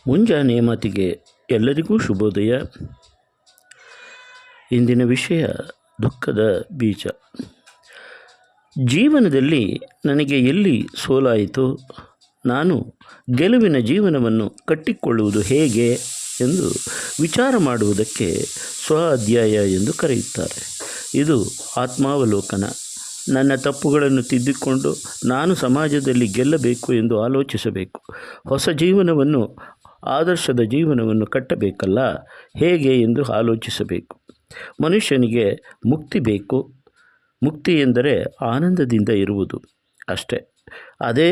ಮುಂಜಾನೆ ಮಾತಿಗೆ ಎಲ್ಲರಿಗೂ ಶುಭೋದಯ. ಇಂದಿನ ವಿಷಯ ದುಃಖದ ಬೀಜ. ಜೀವನದಲ್ಲಿ ನನಗೆ ಎಲ್ಲಿ ಸೋಲಾಯಿತು, ನಾನು ಗೆಲುವಿನ ಜೀವನವನ್ನು ಕಟ್ಟಿಕೊಳ್ಳುವುದು ಹೇಗೆ ಎಂದು ವಿಚಾರ ಮಾಡುವುದಕ್ಕೆ ಸ್ವ ಅಧ್ಯಾಯ ಎಂದು ಕರೆಯುತ್ತಾರೆ. ಇದು ಆತ್ಮಾವಲೋಕನ. ನನ್ನ ತಪ್ಪುಗಳನ್ನು ತಿದ್ದಿಕೊಂಡು ನಾನು ಸಮಾಜದಲ್ಲಿ ಗೆಲ್ಲಬೇಕು ಎಂದು ಆಲೋಚಿಸಬೇಕು. ಹೊಸ ಜೀವನವನ್ನು, ಆದರ್ಶದ ಜೀವನವನ್ನು ಕಟ್ಟಬೇಕಲ್ಲ, ಹೇಗೆ ಎಂದು ಆಲೋಚಿಸಬೇಕು. ಮನುಷ್ಯನಿಗೆ ಮುಕ್ತಿ ಬೇಕು. ಮುಕ್ತಿ ಎಂದರೆ ಆನಂದದಿಂದ ಇರುವುದು ಅಷ್ಟೇ. ಅದೇ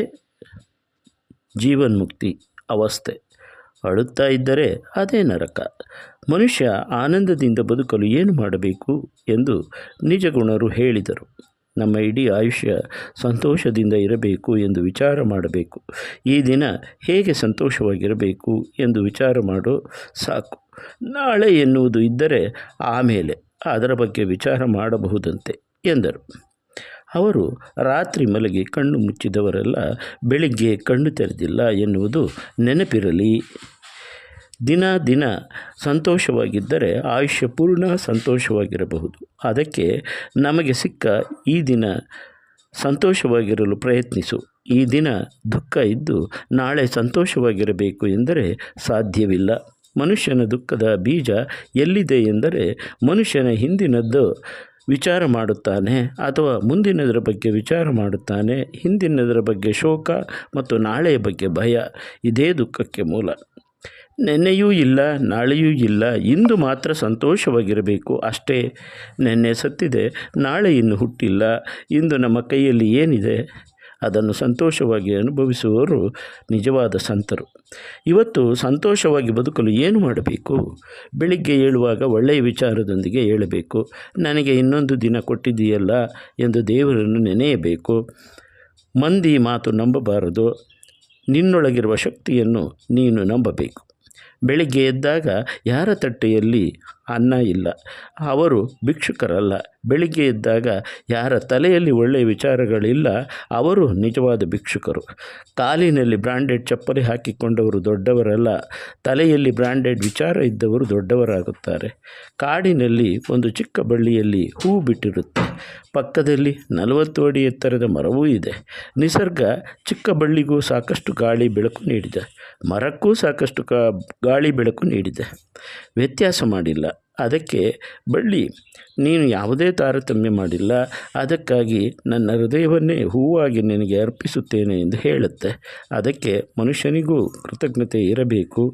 ಜೀವನ್ಮುಕ್ತಿ ಅವಸ್ಥೆ. ಅಳುತ್ತಾ ಇದ್ದರೆ ಅದೇ ನರಕ. ಮನುಷ್ಯ ಆನಂದದಿಂದ ಬದುಕಲು ಏನು ಮಾಡಬೇಕು ಎಂದು ನಿಜಗುಣರು ಹೇಳಿದರು. ನಮ್ಮ ಇಡೀ ಆಯುಷ್ಯ ಸಂತೋಷದಿಂದ ಇರಬೇಕು ಎಂದು ವಿಚಾರ ಮಾಡಬೇಕು. ಈ ದಿನ ಹೇಗೆ ಸಂತೋಷವಾಗಿರಬೇಕು ಎಂದು ವಿಚಾರ ಮಾಡೋ ಸಾಕು. ನಾಳೆ ಎನ್ನುವುದು ಇದ್ದರೆ ಆಮೇಲೆ ಅದರ ಬಗ್ಗೆ ವಿಚಾರ ಮಾಡಬಹುದಂತೆ ಎಂದರು. ಅವರು ರಾತ್ರಿ ಮಲಗಿ ಕಣ್ಣು ಮುಚ್ಚಿದವರೆಲ್ಲ ಬೆಳಿಗ್ಗೆ ಕಣ್ಣು ತೆರೆದಿಲ್ಲ ಎನ್ನುವುದು ನೆನಪಿರಲಿ. ದಿನ ಸಂತೋಷವಾಗಿದ್ದರೆ ಆಯುಷ್ಯ ಪೂರ್ಣ ಸಂತೋಷವಾಗಿರಬಹುದು. ಅದಕ್ಕೆ ನಮಗೆ ಸಿಕ್ಕ ಈ ದಿನ ಸಂತೋಷವಾಗಿರಲು ಪ್ರಯತ್ನಿಸು. ಈ ದಿನ ದುಃಖ ಇದ್ದು ನಾಳೆ ಸಂತೋಷವಾಗಿರಬೇಕು ಎಂದರೆ ಸಾಧ್ಯವಿಲ್ಲ. ಮನುಷ್ಯನ ದುಃಖದ ಬೀಜ ಎಲ್ಲಿದೆ ಎಂದರೆ ಮನುಷ್ಯನ ಹಿಂದಿನದ್ದು ವಿಚಾರ ಮಾಡುತ್ತಾನೆ ಅಥವಾ ಮುಂದಿನದರ ಬಗ್ಗೆ ವಿಚಾರ ಮಾಡುತ್ತಾನೆ. ಹಿಂದಿನದರ ಬಗ್ಗೆ ಶೋಕ ಮತ್ತು ನಾಳೆಯ ಬಗ್ಗೆ ಭಯ. ಇದೇ ದುಃಖಕ್ಕೆ ಮೂಲ. ನೆನ್ನೆಯೂ ಇಲ್ಲ, ನಾಳೆಯೂ ಇಲ್ಲ, ಇಂದು ಮಾತ್ರ ಸಂತೋಷವಾಗಿರಬೇಕು ಅಷ್ಟೇ. ನೆನ್ನೆ ಸತ್ತಿದೆ, ನಾಳೆ ಇನ್ನು ಹುಟ್ಟಿಲ್ಲ. ಇಂದು ನಮ್ಮ ಕೈಯಲ್ಲಿ ಏನಿದೆ ಅದನ್ನು ಸಂತೋಷವಾಗಿ ಅನುಭವಿಸುವವರು ನಿಜವಾದ ಸಂತರು. ಇವತ್ತು ಸಂತೋಷವಾಗಿ ಬದುಕಲು ಏನು ಮಾಡಬೇಕು? ಬೆಳಿಗ್ಗೆ ಏಳುವಾಗ ಒಳ್ಳೆಯ ವಿಚಾರದೊಂದಿಗೆ ಏಳಬೇಕು. ನನಗೆ ಇನ್ನೊಂದು ದಿನ ಕೊಟ್ಟಿದೆಯಲ್ಲ ಎಂದು ದೇವರನ್ನು ನೆನೆಯಬೇಕು. ಮಂದಿ ಮಾತು ನಂಬಬಾರದು. ನಿನ್ನೊಳಗಿರುವ ಶಕ್ತಿಯನ್ನು ನೀನು ನಂಬಬೇಕು. ಬೆಳಿಗ್ಗೆ ಎದ್ದಾಗ ಯಾರ ತಟ್ಟೆಯಲ್ಲಿ ಅನ್ನ ಇಲ್ಲ, ಅವರು ಭಿಕ್ಷುಕರಲ್ಲ. ಬೆಳಿಗ್ಗೆ ಎದ್ದಾಗ ಯಾರ ತಲೆಯಲ್ಲಿ ಒಳ್ಳೆಯ ವಿಚಾರಗಳಿಲ್ಲ, ಅವರು ನಿಜವಾದ ಭಿಕ್ಷುಕರು. ಕಾಲಿನಲ್ಲಿ ಬ್ರ್ಯಾಂಡೆಡ್ ಚಪ್ಪಲಿ ಹಾಕಿಕೊಂಡವರು ದೊಡ್ಡವರಲ್ಲ, ತಲೆಯಲ್ಲಿ ಬ್ರ್ಯಾಂಡೆಡ್ ವಿಚಾರ ಇದ್ದವರು ದೊಡ್ಡವರಾಗುತ್ತಾರೆ. ಕಾಡಿನಲ್ಲಿ ಒಂದು ಚಿಕ್ಕ ಬಳ್ಳಿಯಲ್ಲಿ ಹೂ ಬಿಟ್ಟಿರುತ್ತೆ. ಪಕ್ಕದಲ್ಲಿ 40 ಅಡಿ ಎತ್ತರದ ಮರವೂ ಇದೆ. ನಿಸರ್ಗ ಚಿಕ್ಕ ಬಳ್ಳಿಗೂ ಸಾಕಷ್ಟು ಗಾಳಿ ಬೆಳಕು ನೀಡಿದೆ, ಮರಕ್ಕೂ ಸಾಕಷ್ಟು ಗಾಳಿ ಬೆಳಕು ನೀಡಿದೆ. ವ್ಯತ್ಯಾಸ ಮಾಡಿಲ್ಲ. ಅದಕ್ಕೆ ಬಳ್ಳಿ ನೀನು ಯಾವುದೇ ತಾರತಮ್ಯ ಮಾಡಿಲ್ಲ, ಅದಕ್ಕಾಗಿ ನನ್ನ ಹೃದಯವನ್ನೇ ಹೂವಾಗಿ ನಿನಗೆ ಅರ್ಪಿಸುತ್ತೇನೆ ಎಂದು ಹೇಳುತ್ತೆ. ಅದಕ್ಕೆ ಮನುಷ್ಯನಿಗೂ ಕೃತಜ್ಞತೆ ಇರಬೇಕು.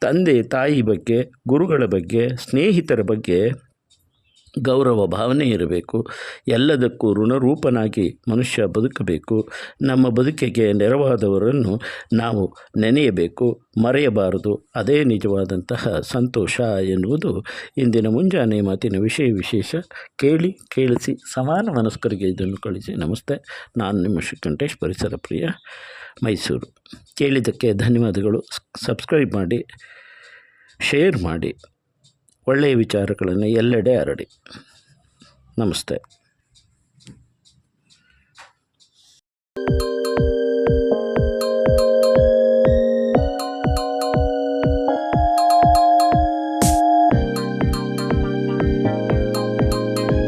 ತಂದೆ ತಾಯಿ ಬಗ್ಗೆ, ಗುರುಗಳ ಬಗ್ಗೆ, ಸ್ನೇಹಿತರ ಬಗ್ಗೆ ಗೌರವ ಭಾವನೆ ಇರಬೇಕು. ಎಲ್ಲದಕ್ಕೂ ಋಣರೂಪನಾಗಿ ಮನುಷ್ಯ ಬದುಕಬೇಕು. ನಮ್ಮ ಬದುಕಿಗೆ ನೆರವಾದವರನ್ನು ನಾವು ನೆನೆಯಬೇಕು, ಮರೆಯಬಾರದು. ಅದೇ ನಿಜವಾದಂತಹ ಸಂತೋಷ ಎನ್ನುವುದು ಇಂದಿನ ಮುಂಜಾನೆ ಮಾತಿನ ವಿಶೇಷ. ಕೇಳಿಸಿ ಸಮಾನ ಮನಸ್ಕರಿಗೆ ಇದನ್ನು ಕಳಿಸಿ. ನಮಸ್ತೆ. ನಾನು ನಿಮ್ಮ ಶ್ರೀಕಂಠೇಶ್, ಪರಿಸರ ಪ್ರಿಯ, ಮೈಸೂರು. ಕೇಳಿದ್ದಕ್ಕೆ ಧನ್ಯವಾದಗಳು. ಸಬ್ಸ್ಕ್ರೈಬ್ ಮಾಡಿ, ಶೇರ್ ಮಾಡಿ, ಒಳ್ಳೆಯ ವಿಚಾರಗಳನ್ನು ಎಲ್ಲೆಡೆ ಹರಡಿ. ನಮಸ್ತೆ.